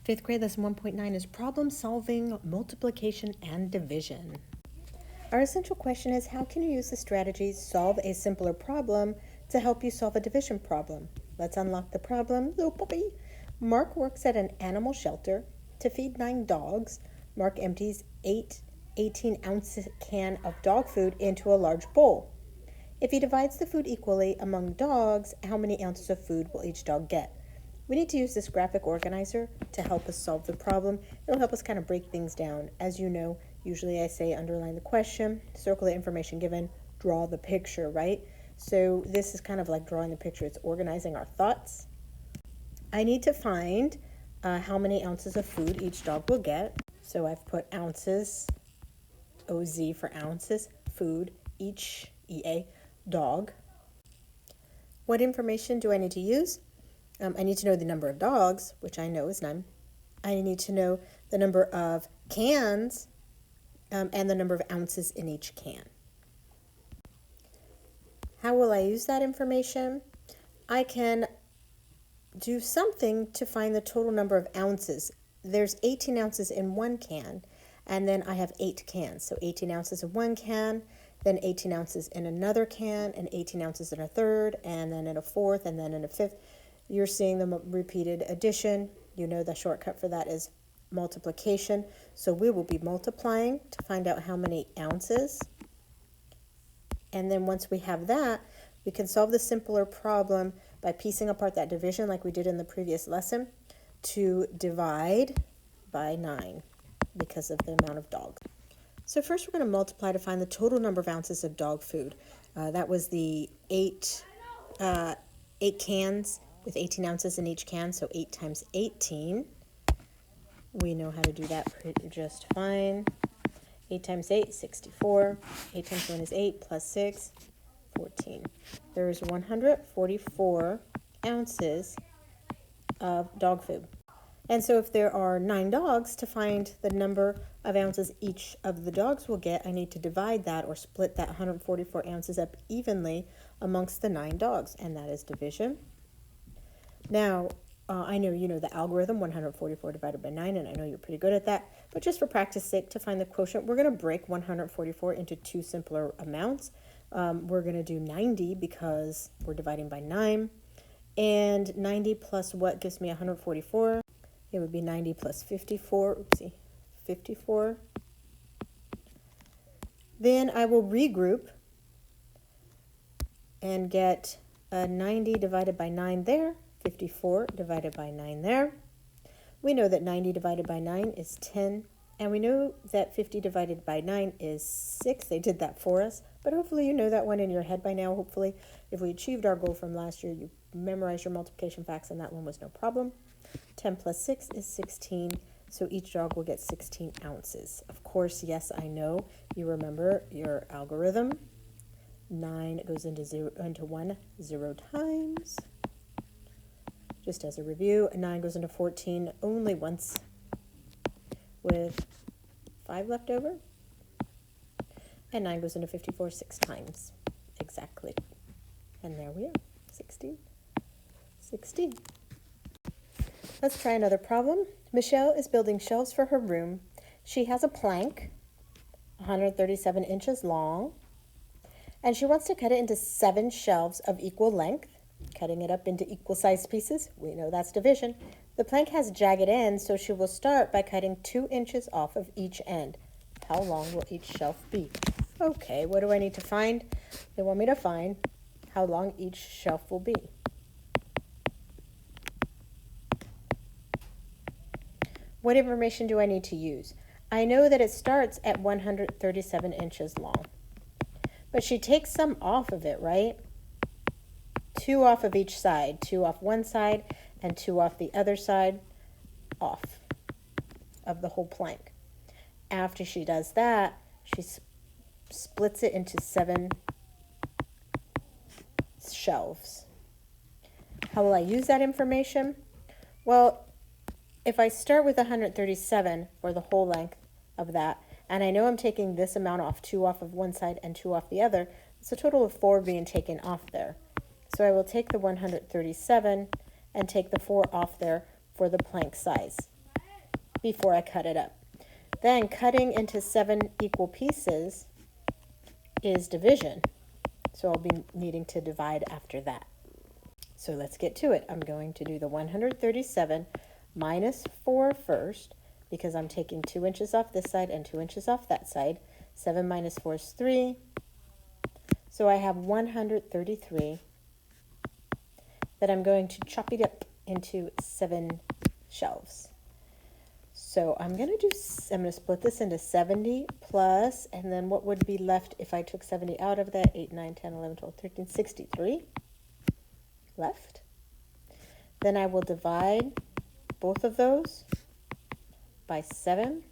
Fifth grade lesson 1.9 is problem solving, multiplication, and division. Our essential question is, how can you use the strategies solve a simpler problem to help you solve a division problem? Let's unlock the problem. Little puppy. Mark works at an animal shelter to feed 9 dogs. Mark empties 18-ounce can of dog food into a large bowl. If he divides the food equally among dogs, how many ounces of food will each dog get? We need to use this graphic organizer to help us solve the problem. It'll help us kind of break things down. As you know, usually I say underline the question, circle the information given, draw the picture, right? So this is kind of like drawing the picture. It's organizing our thoughts. I need to find how many ounces of food each dog will get. So I've put ounces, OZ for ounces, food, each, EA, dog. What information do I need to use? I need to know the number of dogs, which I know is 9. I need to know the number of cans and the number of ounces in each can. How will I use that information? I can do something to find the total number of ounces. There's 18 ounces in one can, and then I have 8 cans. So 18 ounces in one can, then 18 ounces in another can, and 18 ounces in a third, and then in a fourth, and then in a fifth. You're seeing the repeated addition. You know the shortcut for that is multiplication. So we will be multiplying to find out how many ounces. And then once we have that, we can solve the simpler problem by piecing apart that division like we did in the previous lesson to divide by 9 because of the amount of dogs. So first we're going to multiply to find the total number of ounces of dog food. That was the 8 cans with 18 ounces in each can, so 8 times 18. We know how to do that just fine. 8 times 8, 64. 8 times 1 is 8, plus 6, 14. There's 144 ounces of dog food. And so if there are 9 dogs, to find the number of ounces each of the dogs will get, I need to divide that or split that 144 ounces up evenly amongst the 9 dogs, and that is division. Now, I know you know the algorithm, 144 divided by 9, and I know you're pretty good at that. But just for practice sake, to find the quotient, we're going to break 144 into 2 simpler amounts. We're going to do 90 because we're dividing by 9. And 90 plus what gives me 144? It would be 90 plus 54. Oopsie, 54. Then I will regroup and get 90 divided by 9 there. 54 divided by 9 there. We know that 90 divided by 9 is 10, and we know that 50 divided by 9 is 6. They did that for us, but hopefully you know that one in your head by now. Hopefully, if we achieved our goal from last year, you memorized your multiplication facts, and that one was no problem. 10 plus 6 is 16, so each dog will get 16 ounces. Of course, yes, I know you remember your algorithm. 9 goes into 1 0 times. Just as a review, 9 goes into 14 only once with 5 left over. And 9 goes into 54 6 times. Exactly. And there we are. 16. 16. Let's try another problem. Michelle is building shelves for her room. She has a plank, 137 inches long, and she wants to cut it into 7 shelves of equal length. Cutting it up into equal-sized pieces, we know that's division. The plank has jagged ends, so she will start by cutting 2 inches off of each end. How long will each shelf be? Okay, what do I need to find? They want me to find how long each shelf will be. What information do I need to use? I know that it starts at 137 inches long, but she takes some off of it, right? 2 off of each side, 2 off one side and 2 off the other side, off of the whole plank. After she does that, she splits it into 7 shelves. How will I use that information? Well, if I start with 137 for the whole length of that, and I know I'm taking this amount off, 2 off of one side and 2 off the other, it's a total of 4 being taken off there. So I will take the 137 and take the 4 off there for the plank size. before I cut it up. Then cutting into 7 equal pieces is division. So I'll be needing to divide after that. So let's get to it. I'm going to do the 137 minus 4 first, because I'm taking 2 inches off this side and 2 inches off that side. 7 minus 4 is 3. So I have 133 that I'm going to chop it up into 7 shelves. So I'm going to split this into 70 plus, and then what would be left if I took 70 out of that? 8, 9, 10, 11, 12, 13, 63 left. Then I will divide both of those by 7.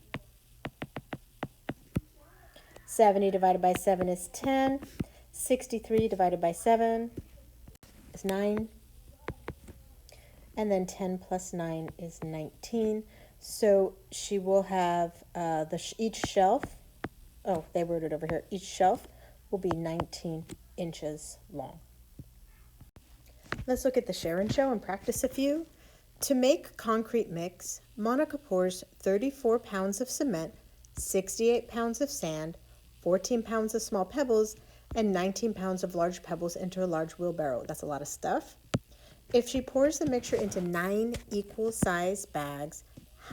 70 divided by 7 is 10. 63 divided by 7 is 9. And then 10 plus 9 is 19. So she will have each shelf, oh, they wrote it over here, each shelf will be 19 inches long. Let's look at the share and show and practice a few. To make concrete mix, Monica pours 34 pounds of cement, 68 pounds of sand, 14 pounds of small pebbles, and 19 pounds of large pebbles into a large wheelbarrow. That's a lot of stuff. If she pours the mixture into 9 equal size bags,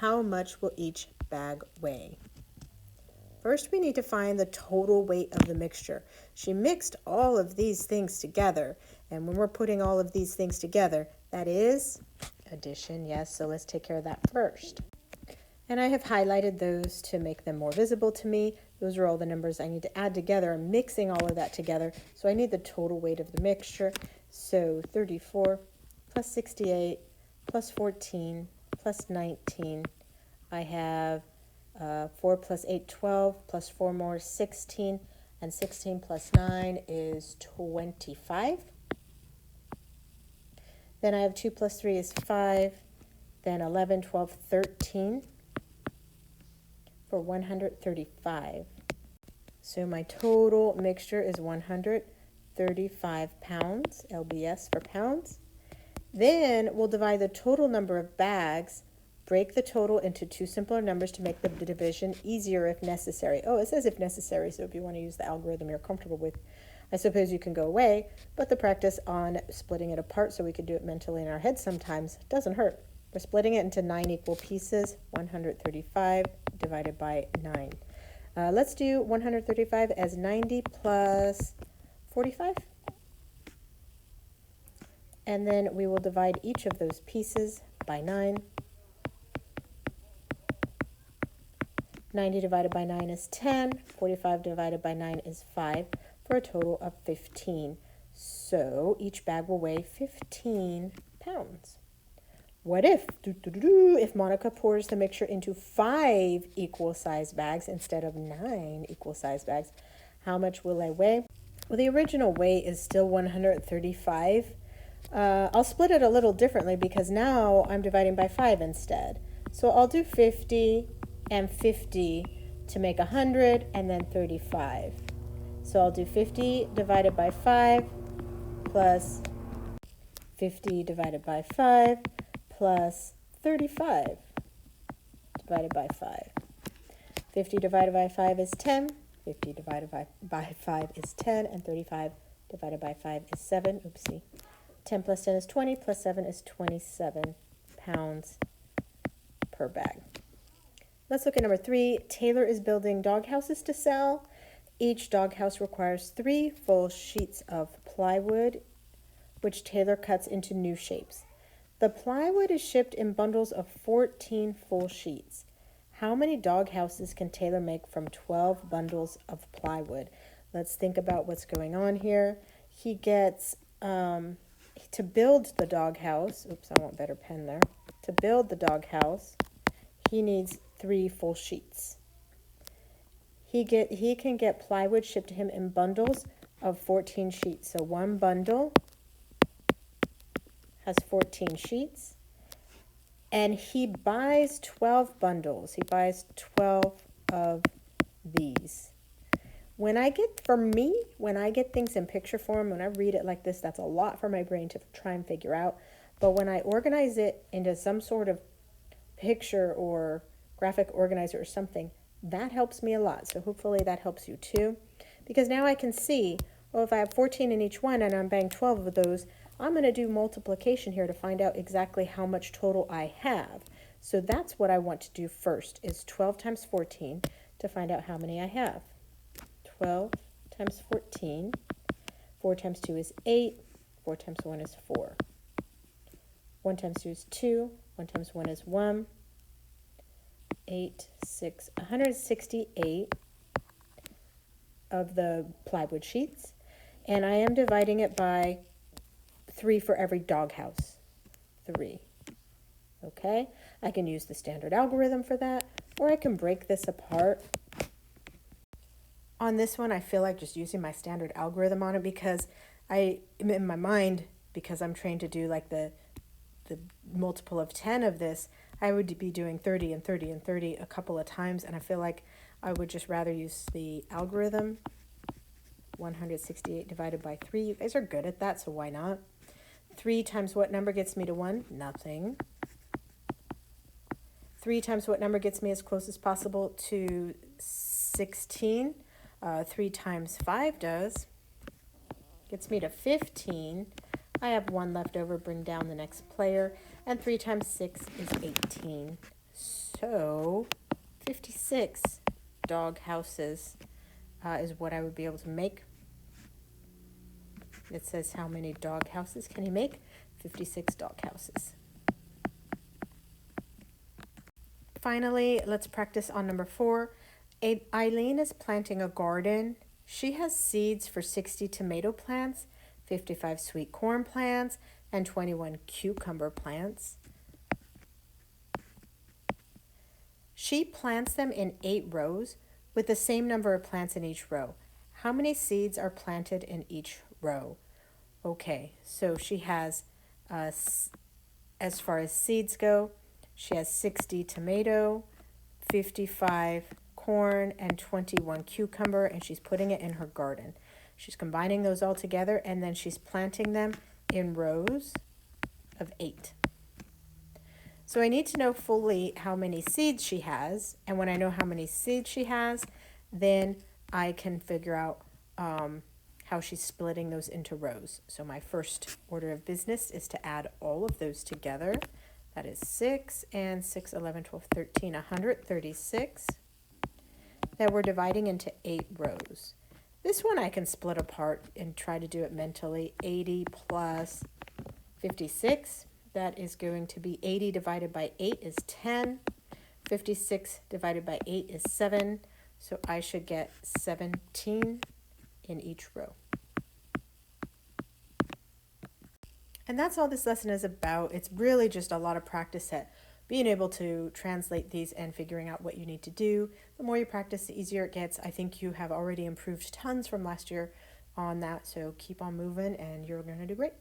how much will each bag weigh? First, we need to find the total weight of the mixture. She mixed all of these things together, and when we're putting all of these things together, that is addition, yes, so let's take care of that first. And I have highlighted those to make them more visible to me. Those are all the numbers I need to add together. I'm mixing all of that together, so I need the total weight of the mixture. So 34 plus 68 plus 14 plus 19. I have 4 plus 8, 12, plus 4 more, 16, and 16 plus 9 is 25. Then I have 2 plus 3 is 5, then 11, 12, 13 for 135. So my total mixture is 135 pounds, LBS for pounds. Then we'll divide the total number of bags, break the total into 2 simpler numbers to make the division easier if necessary. Oh, it says if necessary, so if you want to use the algorithm you're comfortable with, I suppose you can go away, but the practice on splitting it apart so we could do it mentally in our head sometimes doesn't hurt. We're splitting it into 9 equal pieces, 135 divided by 9. Let's do 135 as 90 plus 45. And then we will divide each of those pieces by 9. 90 divided by 9 is 10. 45 divided by 9 is 5, for a total of 15. So each bag will weigh 15 pounds. What if Monica pours the mixture into 5 equal size bags instead of 9 equal size bags? How much will I weigh? Well, the original weight is still 135. I'll split it a little differently because now I'm dividing by 5 instead. So I'll do 50 and 50 to make 100, and then 35. So I'll do 50 divided by 5 plus 50 divided by 5 plus 35 divided by 5. 50 divided by 5 is 10. 50 divided by 5 is 10, and 35 divided by 5 is 7. Oopsie. 10 plus 10 is 20, plus 7 is 27 pounds per bag. Let's look at number 3. Taylor is building dog houses to sell. Each dog house requires 3 full sheets of plywood, which Taylor cuts into new shapes. The plywood is shipped in bundles of 14 full sheets. How many dog houses can Taylor make from 12 bundles of plywood? Let's think about what's going on here. He gets, to build the dog house, oops, I want better pen there. To build the dog house, he needs 3 full sheets. He can get plywood shipped to him in bundles of 14 sheets. So one bundle has 14 sheets, and he buys 12 bundles. He buys 12 of these. When I get things in picture form, when I read it like this, that's a lot for my brain to try and figure out. But when I organize it into some sort of picture or graphic organizer or something, that helps me a lot. So hopefully that helps you too. Because now I can see, well, if I have 14 in each one and I'm buying 12 of those, I'm going to do multiplication here to find out exactly how much total I have. So that's what I want to do first, is 12 times 14 to find out how many I have. 12 times 14, 4 times 2 is 8, 4 times 1 is 4. 1 times 2 is 2, 1 times 1 is 1, 8, 6, 168 of the plywood sheets. And I am dividing it by 3 for every doghouse. 3. Okay, I can use the standard algorithm for that, or I can break this apart. On this one, I feel like just using my standard algorithm on it because I am in my mind, because I'm trained to do like the multiple of 10 of this, I would be doing 30 and 30 and 30 a couple of times, and I feel like I would just rather use the algorithm. 168 divided by 3. You guys are good at that, so why not? 3 times what number gets me to 1? Nothing. 3 times what number gets me as close as possible to 16? 3 times 5 gets me to 15. I have 1 left over, bring down the next player, and 3 times 6 is 18. So 56 dog houses is what I would be able to make. It says how many dog houses can he make? 56 dog houses. Finally, let's practice on number 4. Eileen is planting a garden. She has seeds for 60 tomato plants, 55 sweet corn plants, and 21 cucumber plants. She plants them in 8 rows with the same number of plants in each row. How many seeds are planted in each row? Okay, so she has, as far as seeds go, she has 60 tomato, 55 corn, and 21 cucumber, and she's putting it in her garden. She's combining those all together, and then she's planting them in rows of 8. So I need to know fully how many seeds she has, and when I know how many seeds she has, then I can figure out how she's splitting those into rows. So my first order of business is to add all of those together. That is 6 and 6, 11, 12, 13, 136. That we're dividing into 8 rows. This one I can split apart and try to do it mentally. 80 plus 56. That is going to be 80 divided by 8 is 10. 56 divided by 8 is 7. So I should get 17 in each row. And that's all this lesson is about. It's really just a lot of practice at being able to translate these and figuring out what you need to do. The more you practice, the easier it gets. I think you have already improved tons from last year on that. So keep on moving and you're going to do great.